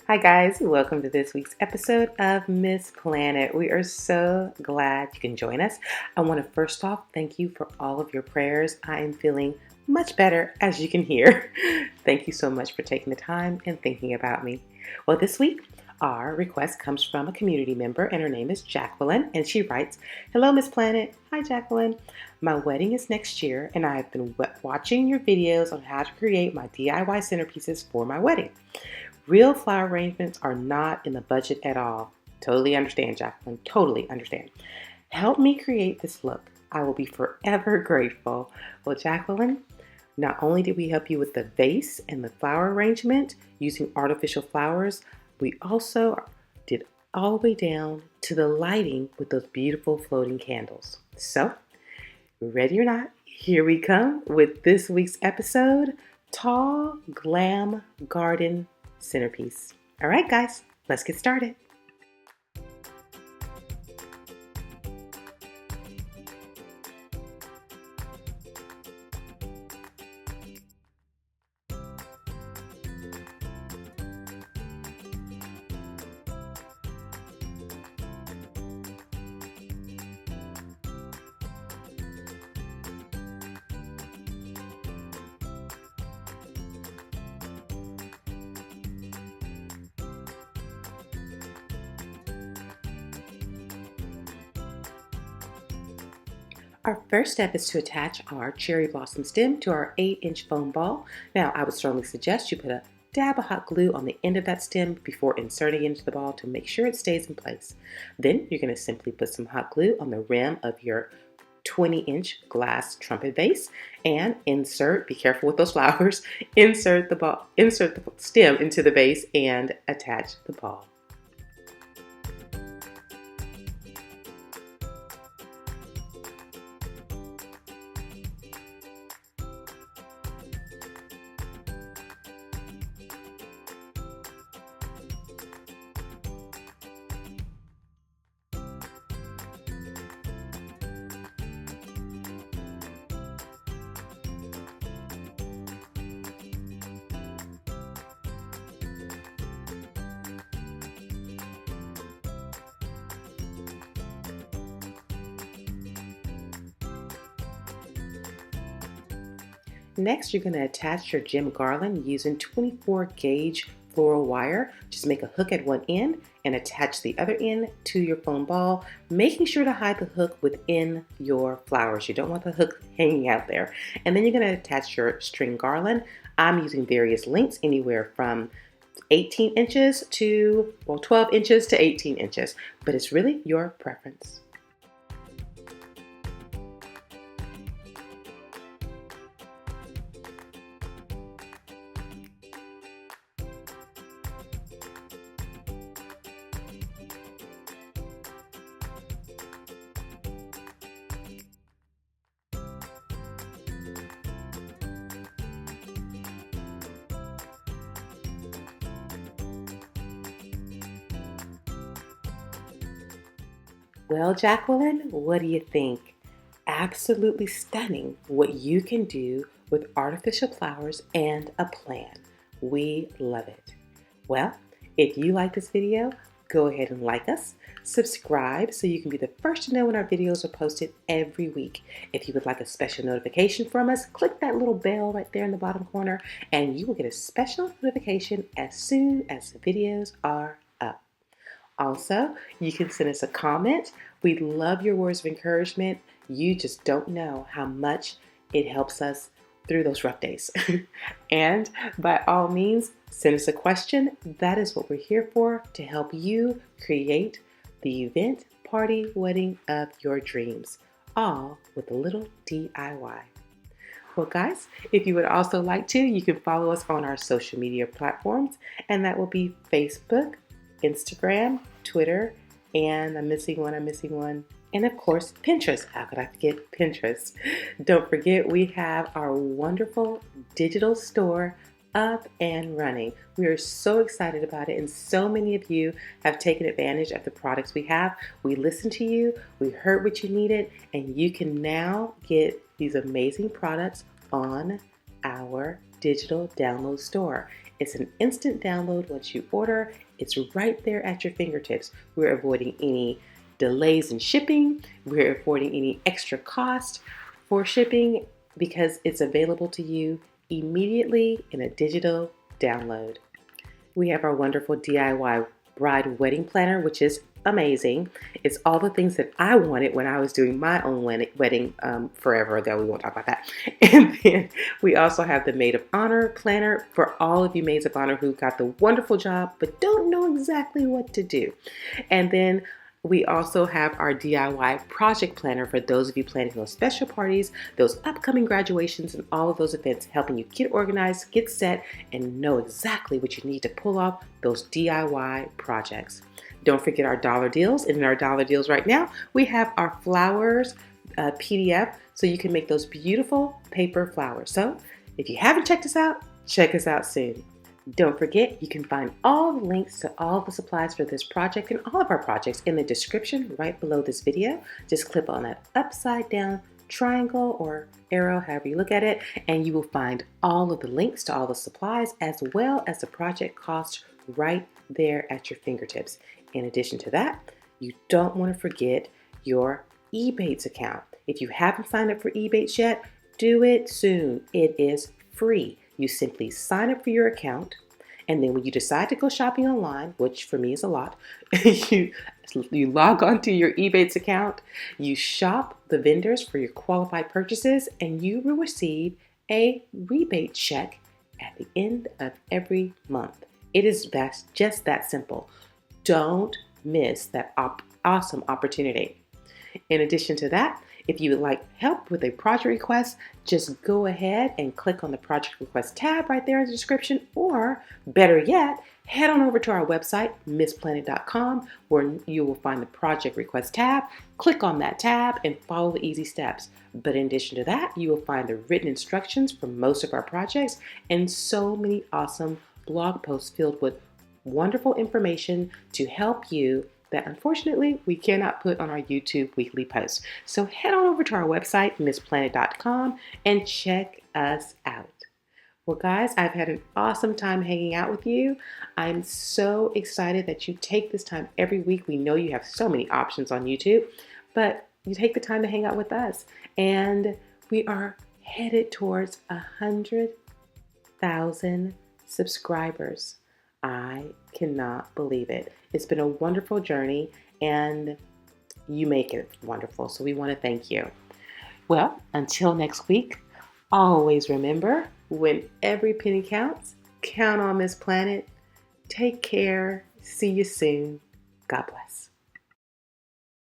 Hi guys, welcome to this week's episode of Miss Planet. We are so glad you can join us. I want to first off thank you for all of your prayers. I am feeling much better, as you can hear. Thank you so much for taking the time and thinking about me. Well, this week our request comes from a community member, and her name is Jacqueline, and she writes, "Hello, Miss Planet." Hi, Jacqueline. My wedding is next year, and I have been watching your videos on how to create my DIY centerpieces for my wedding. Real flower arrangements are not in the budget at all. Totally understand, Jacqueline. Totally understand. Help me create this look. I will be forever grateful. Well, Jacqueline, not only did we help you with the vase and the flower arrangement using artificial flowers, we also did all the way down to the lighting with those beautiful floating candles. So, ready or not, here we come with this week's episode, Tall Glam Garden Centerpiece. All right, guys, let's get started. Our first step is to attach our cherry blossom stem to our 8-inch foam ball. Now, I would strongly suggest you put a dab of hot glue on the end of that stem before inserting it into the ball to make sure it stays in place. Then you're going to simply put some hot glue on the rim of your 20-inch glass trumpet vase and insert, be careful with those flowers, insert the stem into the vase and attach the ball. Next, you're going to attach your gem garland using 24 gauge floral wire. Just make a hook at one end and attach the other end to your foam ball, making sure to hide the hook within your flowers. You don't want the hook hanging out there. And then you're going to attach your string garland. I'm using various lengths, anywhere from 18 inches to, 12 inches to 18 inches, but it's really your preference. Well, Jacqueline, what do you think? Absolutely stunning what you can do with artificial flowers and a plan. We love it. Well, if you like this video, go ahead and like us, subscribe so you can be the first to know when our videos are posted every week. If you would like a special notification from us, click that little bell right there in the bottom corner and you will get a special notification as soon as the videos are up. Also, you can send us a comment. We love your words of encouragement. You just don't know how much it helps us through those rough days. And by all means, send us a question. That is what we're here for, to help you create the event, party, wedding of your dreams, all with a little DIY. Well, guys, if you would also like to, you can follow us on our social media platforms, and that will be Facebook, Instagram, Twitter, and I'm missing one, and of course, Pinterest. How could I forget Pinterest? Don't forget, we have our wonderful digital store up and running. We are so excited about it, and so many of you have taken advantage of the products we have. We listened to you, we heard what you needed, and you can now get these amazing products on our digital download store. It's an instant download once you order. It's right there at your fingertips. We're avoiding any delays in shipping. We're avoiding any extra cost for shipping because it's available to you immediately in a digital download. We have our wonderful DIY bride wedding planner, which is amazing. It's all the things that I wanted when I was doing my own wedding forever ago. We won't talk about that. And then we also have the Maid of Honor planner for all of you maids of honor who got the wonderful job but don't know exactly what to do. And then we also have our DIY project planner for those of you planning those special parties, those upcoming graduations, and all of those events, helping you get organized, get set, and know exactly what you need to pull off those DIY projects. Don't forget our dollar deals. And in our dollar deals right now, we have our flowers PDF, so you can make those beautiful paper flowers. So if you haven't checked us out, check us out soon. Don't forget, you can find all the links to all the supplies for this project and all of our projects in the description right below this video. Just click on that upside down triangle or arrow, however you look at it, and you will find all of the links to all the supplies as well as the project costs right there at your fingertips. In addition to that, you don't want to forget your Ebates account. If you haven't signed up for Ebates yet, do it soon. It is free. You simply sign up for your account, and then when you decide to go shopping online, which for me is a lot, you log onto your Ebates account, you shop the vendors for your qualified purchases, and you will receive a rebate check at the end of every month. That's just that simple. Don't miss that awesome opportunity. In addition to that, if you would like help with a project request, just go ahead and click on the project request tab right there in the description, or better yet, head on over to our website, MissPlanIt.com, where you will find the project request tab. Click on that tab and follow the easy steps. But in addition to that, you will find the written instructions for most of our projects and so many awesome blog posts filled with wonderful information to help you that unfortunately we cannot put on our YouTube weekly posts. So head on over to our website, MissPlanIt.com, and check us out. Well, guys, I've had an awesome time hanging out with you. I'm so excited that you take this time every week. We know you have so many options on YouTube, but you take the time to hang out with us. And we are headed towards 100,000 subscribers. I cannot believe it. It's been a wonderful journey, and you make it wonderful. So we want to thank you. Well, until next week, always remember, when every penny counts, count on Miss Planet. Take care. See you soon. God bless.